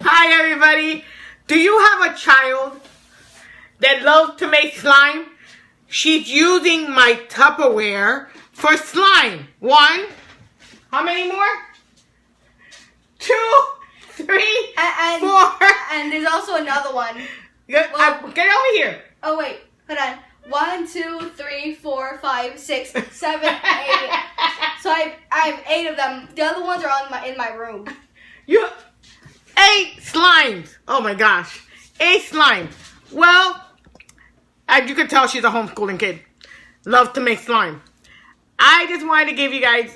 Hi everybody. Do you have a child that loves to make slime? She's using my Tupperware for slime. 1. How many more? 2, 3, and 4. And there's also another one. Get over here. Oh wait, hold on. 1, 2, 3, 4, 5, 6, 7, 8. So I have 8 of them. The other ones are in my room. You 8 slimes. Oh my gosh. 8 slimes. Well, as you can tell, she's a homeschooling kid. Loves to make slime. I just wanted to give you guys,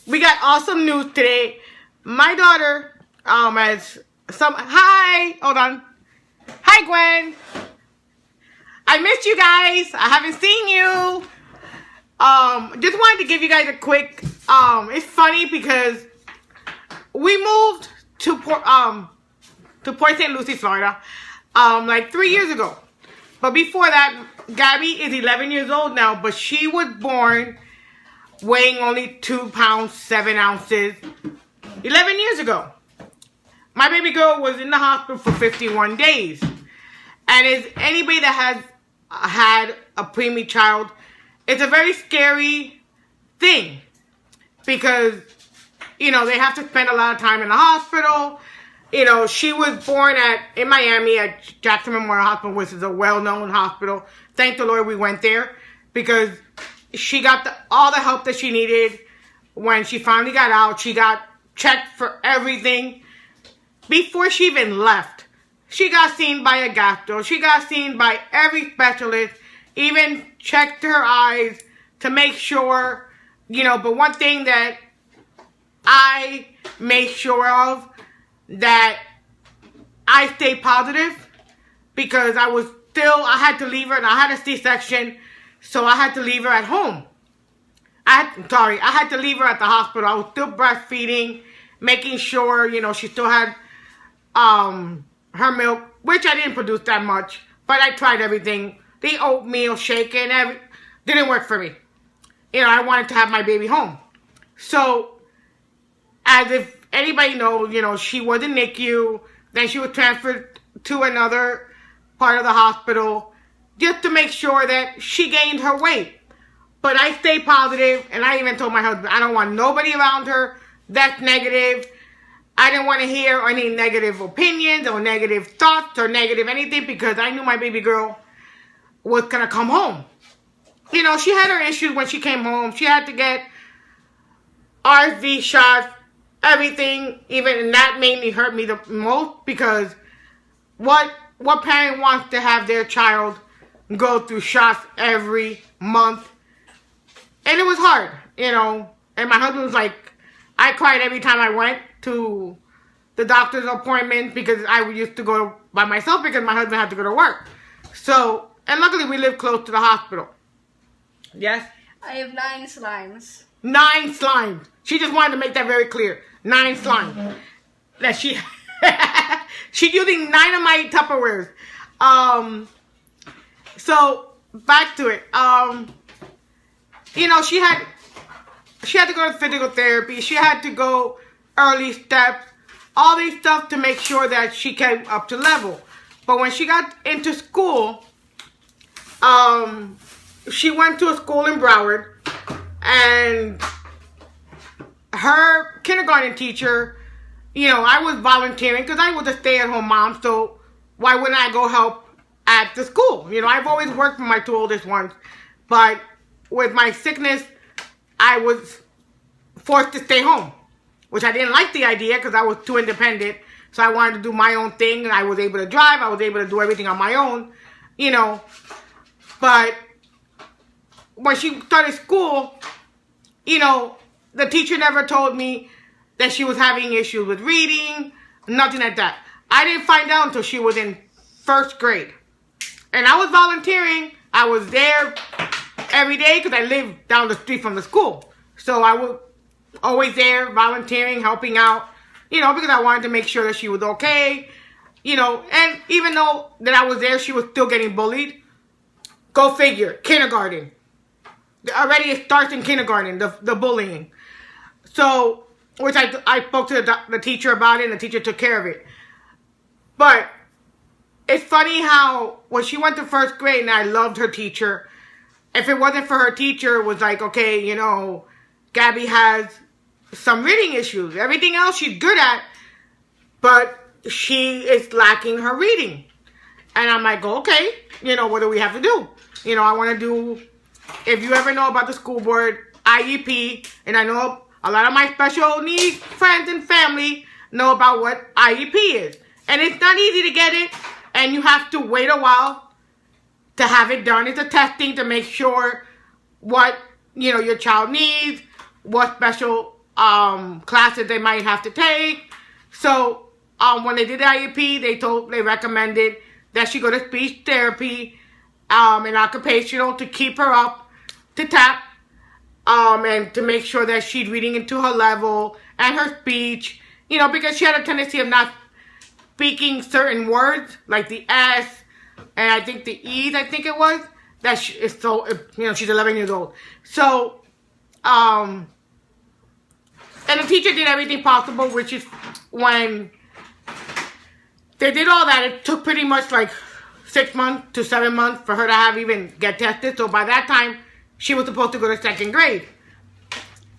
we got awesome news today. My daughter, has hi, hold on. Hi, Gwen. I missed you guys. I haven't seen you. Just wanted to give you guys a quick, it's funny because we moved to Port St. Lucie, Florida, like 3 years ago. But before that, Gabby is 11 years old now, but she was born weighing only 2 pounds, 7 ounces 11 years ago. My baby girl was in the hospital for 51 days. And as anybody that has had a preemie child, it's a very scary thing because, you know, they have to spend a lot of time in the hospital. You know, she was born in Miami at Jackson Memorial Hospital, which is a well-known hospital. Thank the Lord we went there because she got all the help that she needed. When she finally got out, she got checked for everything. Before she even left, she got seen by a gastro. She got seen by every specialist, even checked her eyes to make sure, you know, but one thing that I made sure of, that I stay positive because I had to leave her and I had a C-section, so I had to leave her at home. I had to leave her at the hospital. I was still breastfeeding, making sure, you know, she still had her milk, which I didn't produce that much, but I tried everything. The oatmeal shake and didn't work for me. You know, I wanted to have my baby home. So, as if anybody knows, you know, she was in NICU, then she was transferred to another part of the hospital just to make sure that she gained her weight. But I stayed positive, and I even told my husband, I don't want nobody around her that's negative. I didn't want to hear any negative opinions or negative thoughts or negative anything because I knew my baby girl was going to come home. You know, she had her issues when she came home. She had to get RSV shots, everything, and that made me hurt me the most because what parent wants to have their child go through shots every month? And it was hard, you know. And my husband was like, I cried every time I went to the doctor's appointment because I used to go by myself because my husband had to go to work. So, and luckily we live close to the hospital. Yes? I have 9 slimes. 9 slimes. She just wanted to make that very clear. 9 slimes. That she's using 9 of my Tupperwares. So back to it. You know, she had to go to physical therapy. She had to go early steps. All these stuff to make sure that she came up to level. But when she got into school, she went to a school in Broward, and her kindergarten teacher, you know, I was volunteering because I was a stay-at-home mom, so why wouldn't I go help at the school? You know, I've always worked for my 2 oldest ones, but with my sickness, I was forced to stay home, which I didn't like the idea because I was too independent, so I wanted to do my own thing, and I was able to drive, I was able to do everything on my own, you know, but when she started school, you know, the teacher never told me that she was having issues with reading, nothing like that. I didn't find out until she was in 1st grade. And I was volunteering. I was there every day because I lived down the street from the school. So I was always there volunteering, helping out, you know, because I wanted to make sure that she was okay. You know, and even though that I was there, she was still getting bullied. Go figure, kindergarten. Already it starts in kindergarten, the bullying. So which I spoke to the teacher about it, and the teacher took care of it. But it's funny how when she went to first grade, and I loved her teacher, if it wasn't for her teacher, it was like, okay, you know, Gabby has some reading issues. Everything else she's good at, but she is lacking her reading. And I'm like, okay, you know, what do we have to do? You know, I want to do, if you ever know about the school board, IEP, and I know a lot of my special needs friends and family know about what IEP is. And it's not easy to get it, and you have to wait a while to have it done. It's a testing to make sure what, you know, your child needs, what special classes they might have to take. So when they did the IEP, they recommended that she go to speech therapy and occupational to keep her up to tap and to make sure that she's reading into her level and her speech, you know, because she had a tendency of not speaking certain words like the S and I think the E's, I think it was, that she is so, you know, she's 11 years old. So, and the teacher did everything possible, which is when they did all that, it took pretty much like 6 months to 7 months for her to even get tested. So by that time, she was supposed to go to second grade.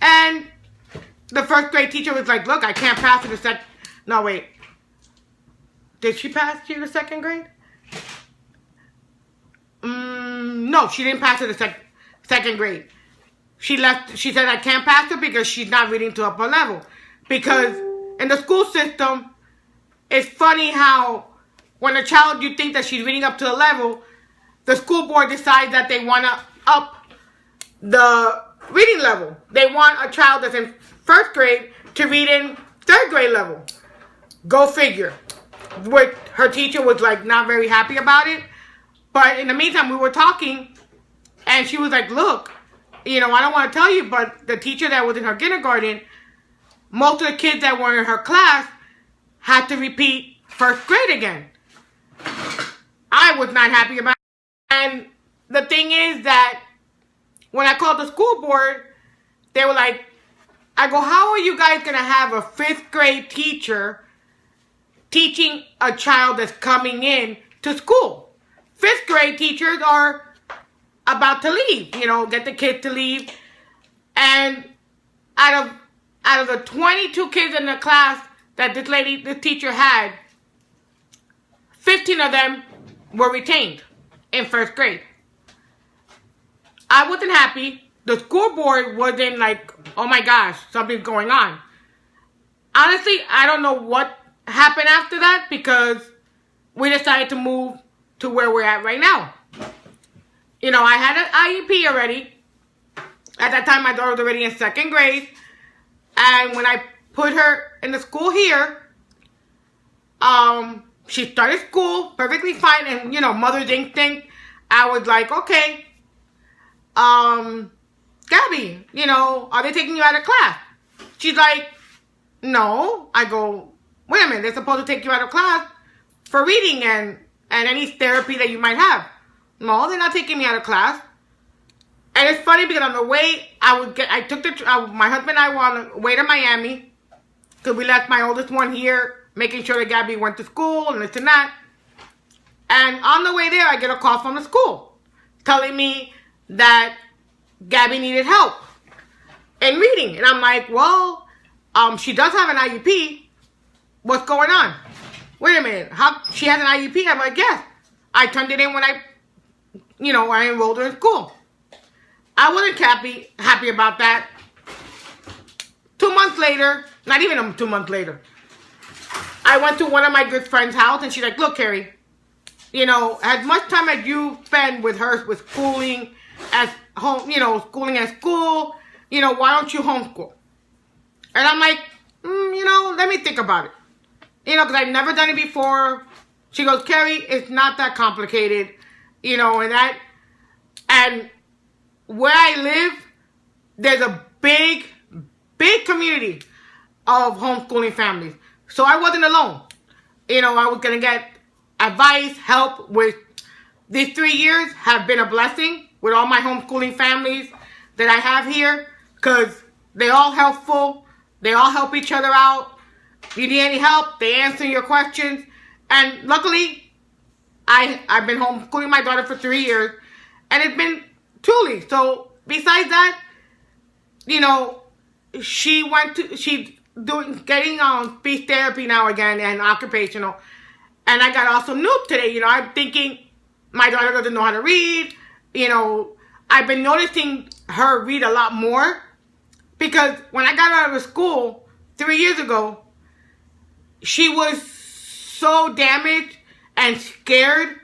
And the first grade teacher was like, look, I can't pass you to no, wait. Did she pass you to second grade? No, she didn't pass her to second grade. She said, I can't pass her because she's not reading to upper level. Because in the school system, it's funny how when a child, you think that she's reading up to a level, the school board decides that they want to up the reading level. They want a child that's in first grade to read in third grade level. Go figure. Which her teacher was like not very happy about it. But in the meantime, we were talking and she was like, look, you know, I don't want to tell you, but the teacher that was in her kindergarten, most of the kids that were in her class had to repeat first grade again. I was not happy about it. And the thing is that when I called the school board, they were like, I go, how are you guys going to have a fifth grade teacher teaching a child that's coming in to school? Fifth grade teachers are about to leave, you know, get the kids to leave. And out of the 22 kids in the class that this teacher had, 15 of them were retained in first grade. I wasn't happy. The school board wasn't like, oh my gosh, something's going on. Honestly, I don't know what happened after that because we decided to move to where we're at right now. You know, I had an IEP already. At that time, my daughter was already in second grade. And when I put her in the school here, she started school perfectly fine. And, you know, mother's instinct, I was like, okay, Gabby, you know, are they taking you out of class? She's like, no. I go, wait a minute, they're supposed to take you out of class for reading and any therapy that you might have. No, they're not taking me out of class. And it's funny because on the way, my husband and I were on the way to Miami because we left my oldest one here, making sure that Gabby went to school and this and that. And on the way there, I get a call from the school telling me that Gabby needed help in reading. And I'm like, well, she does have an IEP. What's going on? Wait a minute. She has an IEP? I'm like, yes. I turned it in when I enrolled her in school. I wasn't happy about that. 2 months later, not even 2 months later, I went to one of my good friend's house and she's like, look, Carrie, you know, as much time as you spend with her with schooling at home, you know, schooling at school, you know, why don't you homeschool? And I'm like, you know, let me think about it. You know, because I've never done it before. She goes, Carrie, it's not that complicated, you know, and where I live, there's a big community of homeschooling families. So I wasn't alone. You know, I was going to get advice, help with these 3 years have been a blessing with all my homeschooling families that I have here because they're all helpful. They all help each other out. You need any help, they answer your questions. And luckily, I've been homeschooling my daughter for 3 years, and it's been truly. So besides that, you know, she's getting speech therapy now again and occupational. And I got awesome news today. You know, I'm thinking my daughter doesn't know how to read. You know, I've been noticing her read a lot more, because when I got her out of school 3 years ago, she was so damaged and scared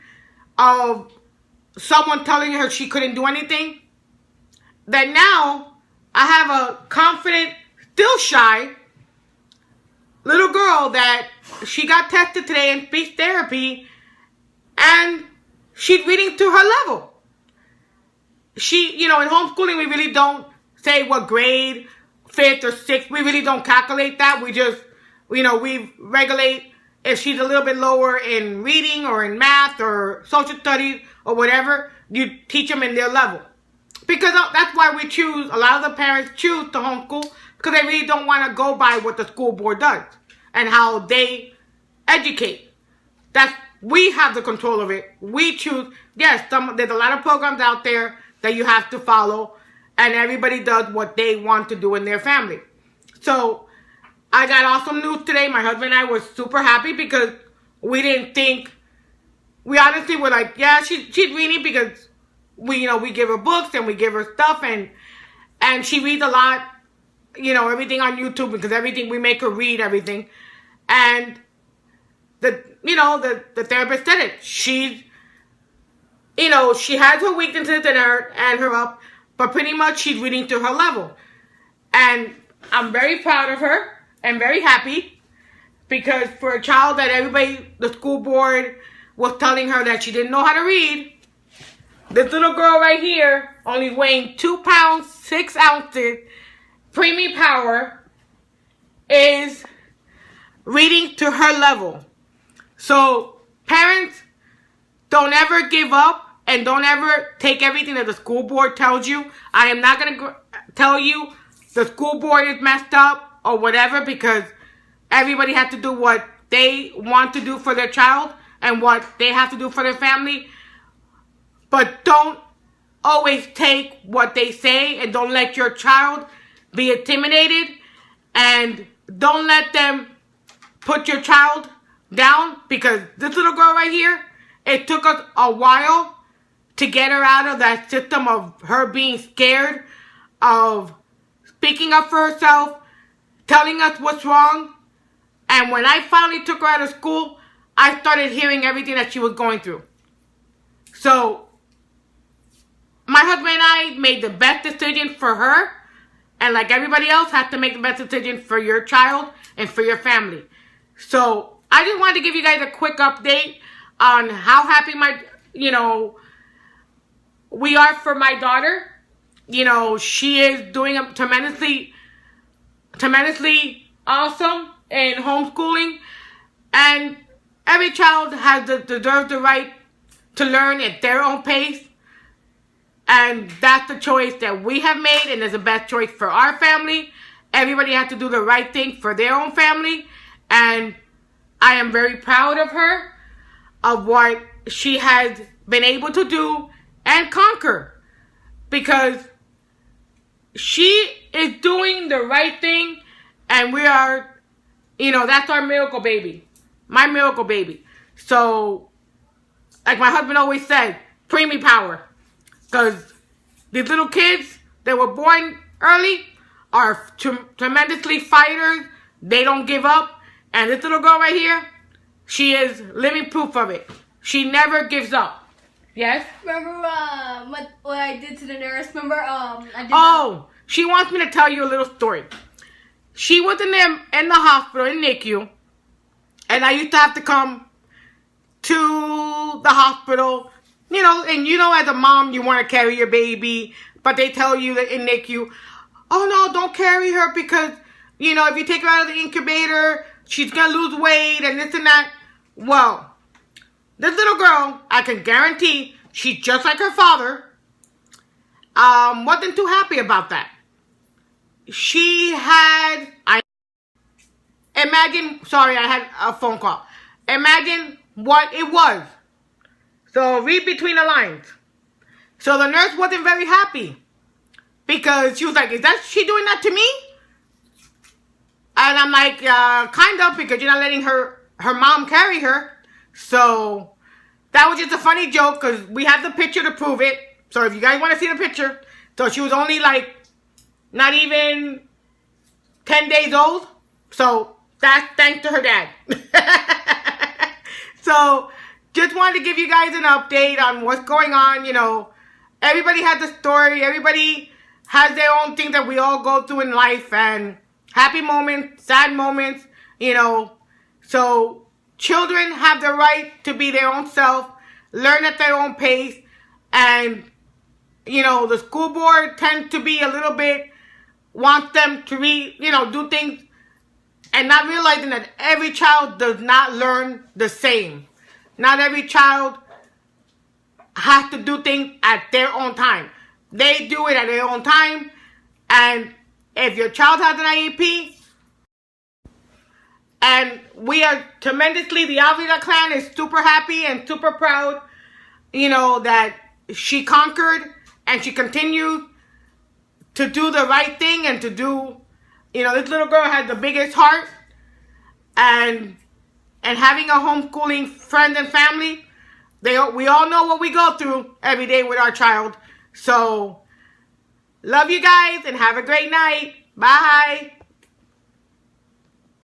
of someone telling her she couldn't do anything, that now I have a confident, still shy little girl that she got tested today in speech therapy, and she's reading to her level. You know, in homeschooling, we really don't say what grade, 5th or 6th. We really don't calculate that. We just, you know, we regulate if she's a little bit lower in reading or in math or social studies or whatever. You teach them in their level. Because that's why we choose, a lot of the parents choose to homeschool, because they really don't want to go by what the school board does and how they educate. We have the control of it. We choose. Yes, there's a lot of programs out there that you have to follow, and everybody does what they want to do in their family. So I got awesome news today. My husband and I were super happy, because we didn't think, we honestly were like, yeah, she's reading, because we give her books and we give her stuff, and she reads a lot, you know, everything on YouTube, because everything, we make her read everything. And the therapist said it. She has her weaknesses and her up, but pretty much she's reading to her level. And I'm very proud of her and very happy, because for a child that the school board was telling her that she didn't know how to read, this little girl right here, only weighing 2 pounds, 6 ounces, preemie power, is reading to her level. So parents, don't ever give up, and don't ever take everything that the school board tells you. I am not going to tell you the school board is messed up or whatever, because everybody has to do what they want to do for their child and what they have to do for their family. But don't always take what they say, and don't let your child be intimidated, and don't let them put your child down, because this little girl right here, it took us a while to get her out of that system of her being scared, of speaking up for herself, telling us what's wrong. And when I finally took her out of school, I started hearing everything that she was going through. So my husband and I made the best decision for her, and like everybody else, has to make the best decision for your child and for your family. So I just wanted to give you guys a quick update on how happy we are for my daughter. You know, she is doing tremendously awesome in homeschooling, and every child deserves the right to learn at their own pace. And that's the choice that we have made, and it's the best choice for our family. Everybody has to do the right thing for their own family, and I am very proud of her, of what she has been able to do and conquer, because she is doing the right thing, and we are, that's our miracle baby, my miracle baby. So, like my husband always said, preemie power. Because these little kids that were born early are tremendously fighters. They don't give up. And this little girl right here, she is living proof of it. She never gives up. Yes? Remember what I did to the nurse? Remember she wants me to tell you a little story. She was in the hospital, in NICU. And I used to have to come to the hospital. As a mom, you want to carry your baby, but they tell you that in NICU, oh no, don't carry her, because, if you take her out of the incubator, she's going to lose weight and this and that. Well, this little girl, I can guarantee, she's just like her father, wasn't too happy about that. She had, imagine, sorry, I had a phone call. Imagine what it was. So read between the lines. So the nurse wasn't very happy because she was like, is that she doing that to me? And I'm like, kind of, because you're not letting her mom carry her. So that was just a funny joke because we have the picture to prove it. So if you guys want to see the picture. So she was only like not even 10 days old. So that's thanks to her dad. So just wanted to give you guys an update on what's going on. You know, everybody has a story. Everybody has their own things that we all go through in life. And happy moments, sad moments, you know. So children have the right to be their own self, learn at their own pace. And, you know, the school board tends to be a little bit, wants them to do things and not realizing that every child does not learn the same. Not every child has to do things at their own time. They do it at their own time. And if your child has an IEP, and we are tremendously, the Avila clan is super happy and super proud, you know, that she conquered and she continued to do the right thing and to do, you know, this little girl had the biggest heart. And having a homeschooling friend and family, we all know what we go through every day with our child. So, love you guys and have a great night. Bye.